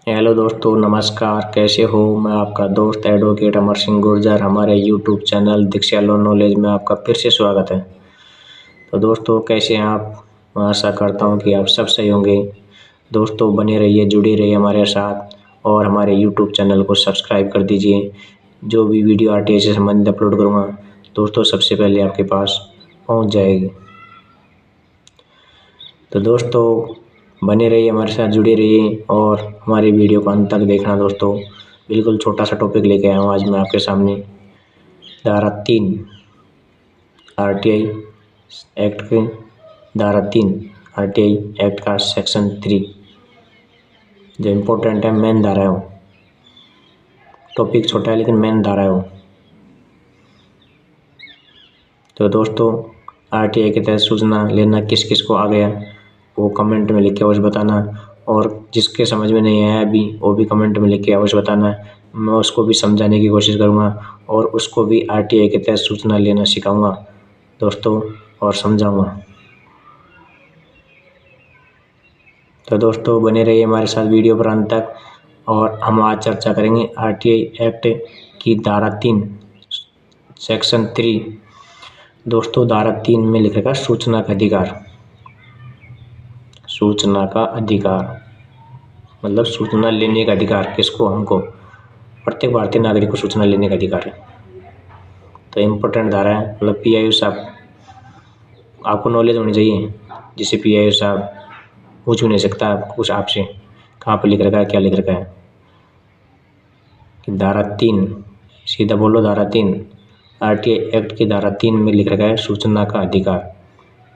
Hello दोस्तों, नमस्कार। कैसे हो? मैं आपका दोस्त एडवोकेट अमर सिंह गुर्जर। हमारे यूट्यूब चैनल दीक्षा लॉ नॉलेज में आपका फिर से स्वागत है। तो दोस्तों, कैसे हैं आप? मैं आशा करता हूं कि आप सब सही होंगे। दोस्तों, बने रहिए, जुड़े रहिए हमारे साथ और हमारे यूट्यूब चैनल को सब्सक्राइब कर दीजिए। जो भी वीडियो आरटीआई से संबंधित अपलोड करूँगा दोस्तों, सबसे पहले आपके पास पहुँच जाएगी। तो दोस्तों, बने रहिए हमारे साथ, जुड़े रहिए और हमारी वीडियो को अंत तक देखना। दोस्तों, बिल्कुल छोटा सा टॉपिक लेके आया हूँ आज मैं आपके सामने। धारा 3 आरटीआई एक्ट के धारा 3 आरटीआई एक्ट का सेक्शन 3 जो इम्पोर्टेंट है, मेन धारा है वो। टॉपिक छोटा है लेकिन मेन धारा है वो। तो दोस्तों, आरटीआई के तहत सूचना लेना किस किस को आ गया वो कमेंट में लिख के अवश्य बताना, और जिसके समझ में नहीं आया अभी वो भी कमेंट में लिख के अवश्य बताना। मैं उसको भी समझाने की कोशिश करूँगा और उसको भी आरटीआई के तहत सूचना लेना सिखाऊंगा दोस्तों और समझाऊंगा। तो दोस्तों, बने रहिए हमारे साथ वीडियो पर अंत तक। और हम आज चर्चा करेंगे आरटीआई एक्ट की धारा 3 सेक्शन 3। दोस्तों, धारा 3 में लिख रखा है सूचना का अधिकार। सूचना का अधिकार मतलब सूचना लेने का अधिकार किसको? हमको, प्रत्येक भारतीय नागरिक को सूचना लेने का अधिकार है। तो इम्पोर्टेंट धारा है, मतलब पीआईओ साहब आपको नॉलेज होनी चाहिए, जिसे पीआईओ साहब पूछ भी नहीं सकता कुछ आपसे, कहाँ पर लिख रखा है, क्या लिख रखा है। कि धारा 3, सीधा बोलो धारा 3 आरटीआई एक्ट की धारा 3 में लिख रखा है सूचना का अधिकार,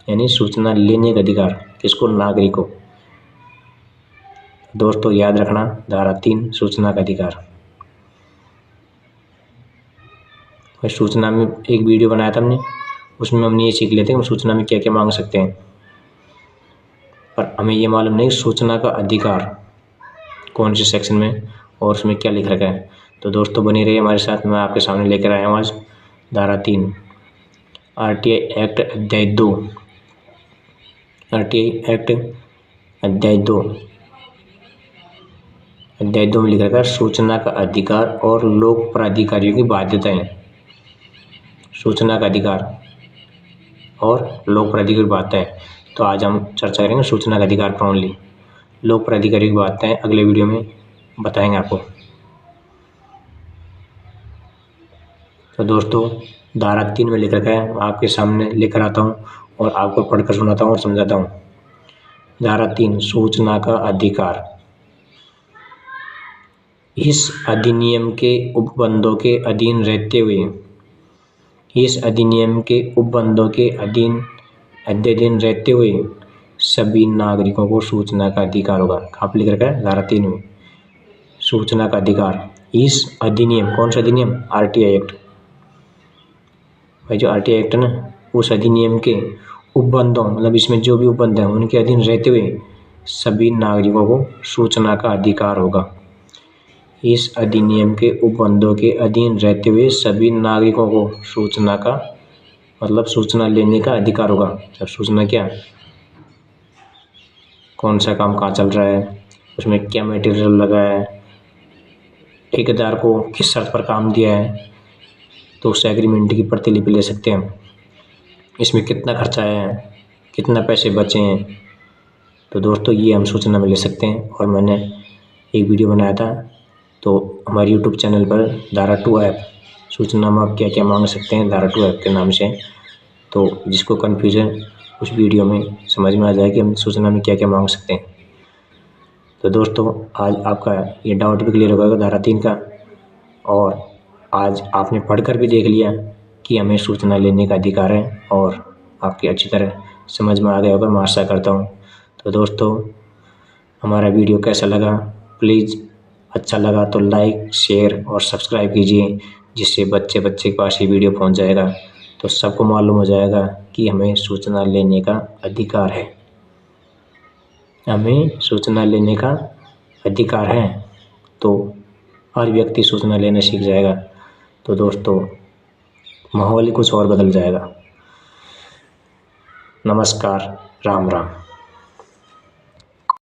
यानी सूचना लेने का अधिकार किसको? नागरिक को। दोस्तों, याद रखना, धारा 3 सूचना का अधिकार। सूचना में एक वीडियो बनाया था हमने, उसमें हमने ये सीख लेते हैं कि सूचना में क्या क्या मांग सकते हैं, पर हमें ये मालूम नहीं सूचना का अधिकार कौन से सेक्शन में और उसमें क्या लिख रखा है। तो दोस्तों, बने रहिए हमारे साथ। मैं आपके सामने लेकर आया हूँ आज धारा 3 आरटीआई एक्ट अध्याय 2। आरटीआई एक्ट अध्याय 2 में लिख रखा है सूचना का अधिकार और लोक प्राधिकारियों की बाध्यताएं। सूचना का अधिकार और लोक प्राधिकारी की बाध्यताएं। तो आज हम चर्चा करेंगे सूचना का अधिकार पर ओनली। लोक प्राधिकारी की बाध्यताएं अगले वीडियो में बताएंगे आपको। तो दोस्तों, धारा 3 में लिख रखा है, आपके सामने लेकर आता हूँ और आपको पढ़कर सुनाता हूँ और समझाता हूँ। धारा 3 सूचना का अधिकार। इस अधिनियम के उपबंधों के अधीन रहते हुए, इस अधिनियम के उपबंधों के अधीन रहते हुए सभी नागरिकों को सूचना का अधिकार होगा। कहाँ पर लिख रखा है? धारा 3 में सूचना का अधिकार। इस अधिनियम, कौन सा अधिनियम? RTI act. भाई जो आरटीआई एक्ट है ना, उस अधिनियम के उपबंधों मतलब इसमें जो भी उपबंध हैं उनके अधीन रहते हुए सभी नागरिकों को सूचना का अधिकार होगा। इस अधिनियम के उपबंधों के अधीन रहते हुए सभी नागरिकों को सूचना का मतलब सूचना लेने का अधिकार होगा। अब सूचना क्या, कौन सा काम कहाँ चल रहा है, उसमें क्या मटेरियल लगा है, ठेकेदार को किस शर्त पर काम दिया है, तो उस एग्रीमेंट की प्रतिलिपि ले सकते हैं। इसमें कितना खर्चा है, कितना पैसे बचे हैं, तो दोस्तों ये हम सूचना में ले सकते हैं। और मैंने एक वीडियो बनाया था, तो हमारे यूट्यूब चैनल पर धारा 2 ऐप सूचना में आप क्या क्या मांग सकते हैं धारा 2 ऐप के नाम से। तो जिसको कन्फ्यूज़ है उस वीडियो में समझ में आ जाए कि हम सूचना में क्या क्या मांग सकते हैं। तो दोस्तों, आज आपका ये डाउट भी क्लियर होगा धारा 3 का, और आज आपने पढ़कर भी देख लिया कि हमें सूचना लेने का अधिकार है और आपकी अच्छी तरह समझ में आ गया होगा, मैं आशा करता हूँ। तो दोस्तों, हमारा वीडियो कैसा लगा? प्लीज़ अच्छा लगा तो लाइक, शेयर और सब्सक्राइब कीजिए, जिससे बच्चे के पास ये वीडियो पहुँच जाएगा, तो सबको मालूम हो जाएगा कि हमें सूचना लेने का अधिकार है। हमें सूचना लेने का अधिकार है, तो हर व्यक्ति सूचना लेना सीख जाएगा। तो दोस्तों, माहौल ही कुछ और बदल जाएगा। नमस्कार, राम राम।